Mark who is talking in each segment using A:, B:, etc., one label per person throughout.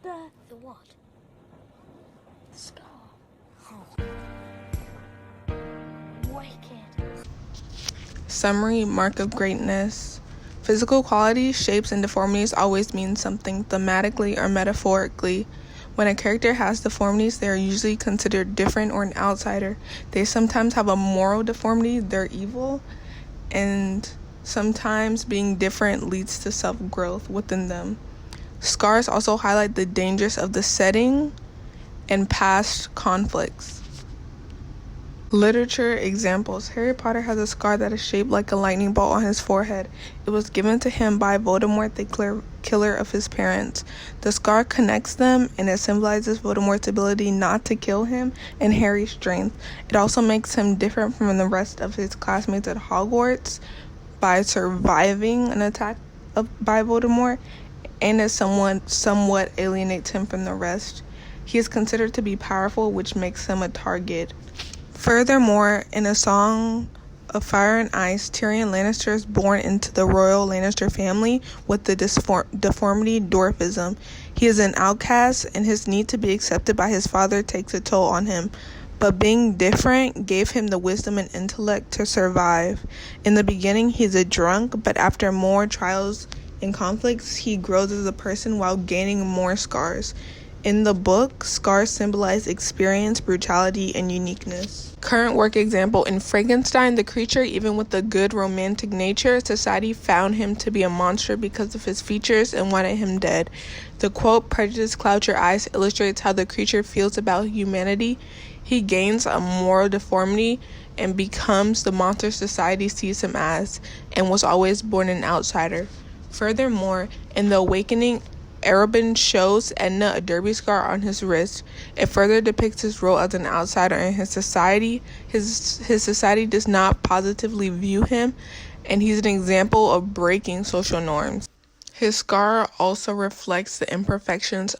A: The what? The scar. Oh. Wicked.
B: Summary: mark of greatness. Physical qualities, shapes, and deformities always mean something thematically or metaphorically. When a character has deformities, they are usually considered different or an outsider. They sometimes have a moral deformity, they're evil, and sometimes being different leads to self-growth within them. Scars also highlight the dangers of the setting and past conflicts. Literature examples. Harry Potter has a scar that is shaped like a lightning bolt on his forehead. It was given to him by Voldemort, the killer of his parents. The scar connects them, and it symbolizes Voldemort's ability not to kill him and Harry's strength. It also makes him different from the rest of his classmates at Hogwarts by surviving an attack by Voldemort, and it somewhat alienates him from the rest. He is considered to be powerful, which makes him a target. Furthermore, in A Song of Fire and Ice, Tyrion Lannister is born into the royal Lannister family with the deformity dwarfism. He is an outcast, and his need to be accepted by his father takes a toll on him. But being different gave him the wisdom and intellect to survive. In the beginning, he's a drunk, but after more trials and conflicts, he grows as a person while gaining more scars. In the book, scars symbolize experience, brutality, and uniqueness. Current work example: in Frankenstein, the creature, even with a good romantic nature, society found him to be a monster because of his features and wanted him dead. The quote, "Prejudice clouds your eyes," illustrates how the creature feels about humanity. He gains a moral deformity and becomes the monster society sees him as, and was always born an outsider. Furthermore, in The Awakening, Arobin shows Edna a derby scar on his wrist. It further depicts his role as an outsider in his society. His society does not positively view him, and he's an example of breaking social norms. His scar also reflects the imperfections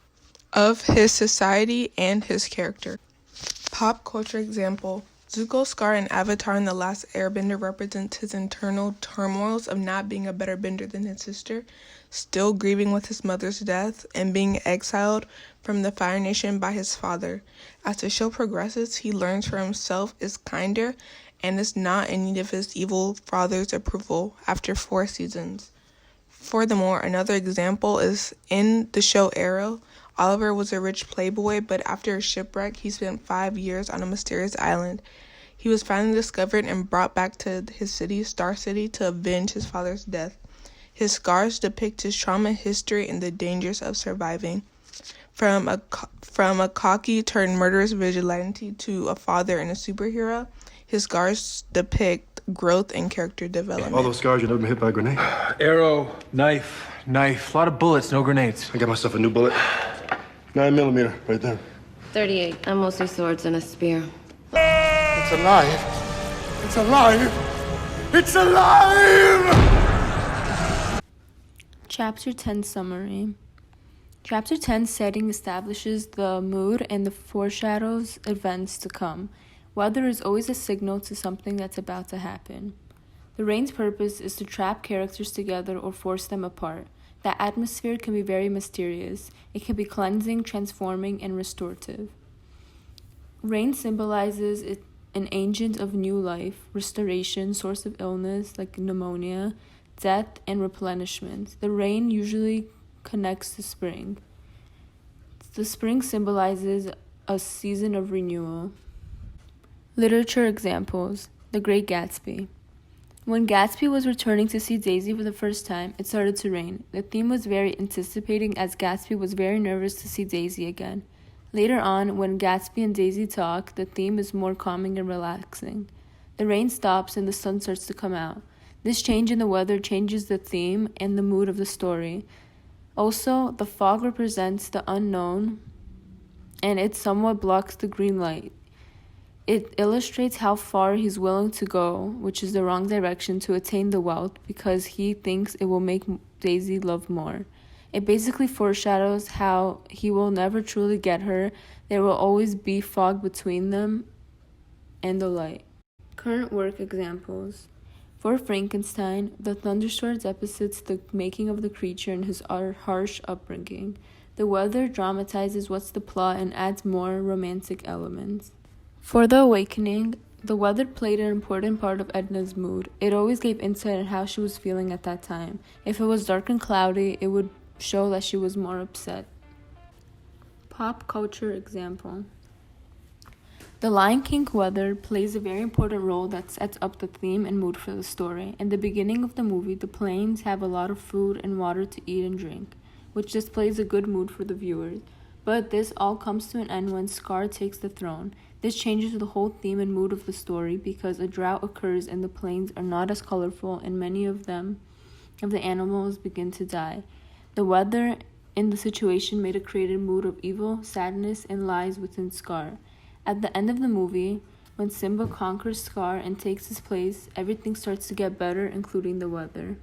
B: of his society and his character. Pop culture example: Zuko's scar in Avatar and the Last Airbender represents his internal turmoils of not being a better bender than his sister, still grieving with his mother's death, and being exiled from the Fire Nation by his father. As the show progresses, he learns for himself, is kinder, and is not in need of his evil father's approval after 4 seasons. Furthermore, another example is in the show Arrow. Oliver was a rich playboy, but after a shipwreck, he spent 5 years on a mysterious island. He was finally discovered and brought back to his city, Star City, to avenge his father's death. His scars depict his trauma history and the dangers of surviving. From a cocky turned murderous vigilante to a father and a superhero, his scars depict growth and character development.
C: All those scars, you never been hit by a grenade?
D: Arrow, knife. A lot of bullets, no grenades.
C: I got myself a new bullet. 9mm, right there.
E: 38. I'm mostly swords and a spear.
C: It's alive. It's alive. It's alive!
F: Chapter 10 Summary. Chapter 10 setting establishes the mood and the foreshadows events to come. Weather is always a signal to something that's about to happen. The rain's purpose is to trap characters together or force them apart. That atmosphere can be very mysterious. It can be cleansing, transforming, and restorative. Rain symbolizes an agent of new life, restoration, source of illness like pneumonia, death, and replenishment. The rain usually connects to spring. The spring symbolizes a season of renewal. Literature examples: The Great Gatsby. When Gatsby was returning to see Daisy for the first time, it started to rain. The theme was very anticipating as Gatsby was very nervous to see Daisy again. Later on, when Gatsby and Daisy talk, the theme is more calming and relaxing. The rain stops and the sun starts to come out. This change in the weather changes the theme and the mood of the story. Also, the fog represents the unknown, and it somewhat blocks the green light. It illustrates how far he's willing to go, which is the wrong direction, to attain the wealth because he thinks it will make Daisy love more. It basically foreshadows how he will never truly get her. There will always be fog between them and the light. Current work examples. For Frankenstein, the thunderstorm depicts the making of the creature and his harsh upbringing. The weather dramatizes what's the plot and adds more romantic elements. For The Awakening, the weather played an important part of Edna's mood. It always gave insight on how she was feeling at that time. If it was dark and cloudy, it would show that she was more upset. Pop culture example. The Lion King weather plays a very important role that sets up the theme and mood for the story. In the beginning of the movie, the plains have a lot of food and water to eat and drink, which displays a good mood for the viewers. But this all comes to an end when Scar takes the throne. This changes the whole theme and mood of the story because a drought occurs and the plains are not as colorful and many of the animals begin to die. The weather in the situation made a created mood of evil, sadness, and lies within Scar. At the end of the movie, when Simba conquers Scar and takes his place, everything starts to get better, including the weather.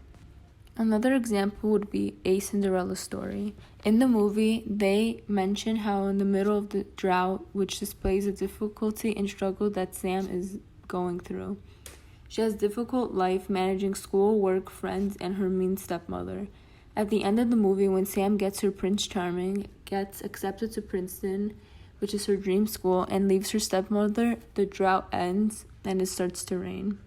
F: Another example would be A Cinderella Story. In the movie, they mention how in the middle of the drought, which displays the difficulty and struggle that Sam is going through. She has difficult life managing school, work, friends, and her mean stepmother. At the end of the movie, when Sam gets her Prince Charming, gets accepted to Princeton, which is her dream school, and leaves her stepmother, the drought ends and it starts to rain.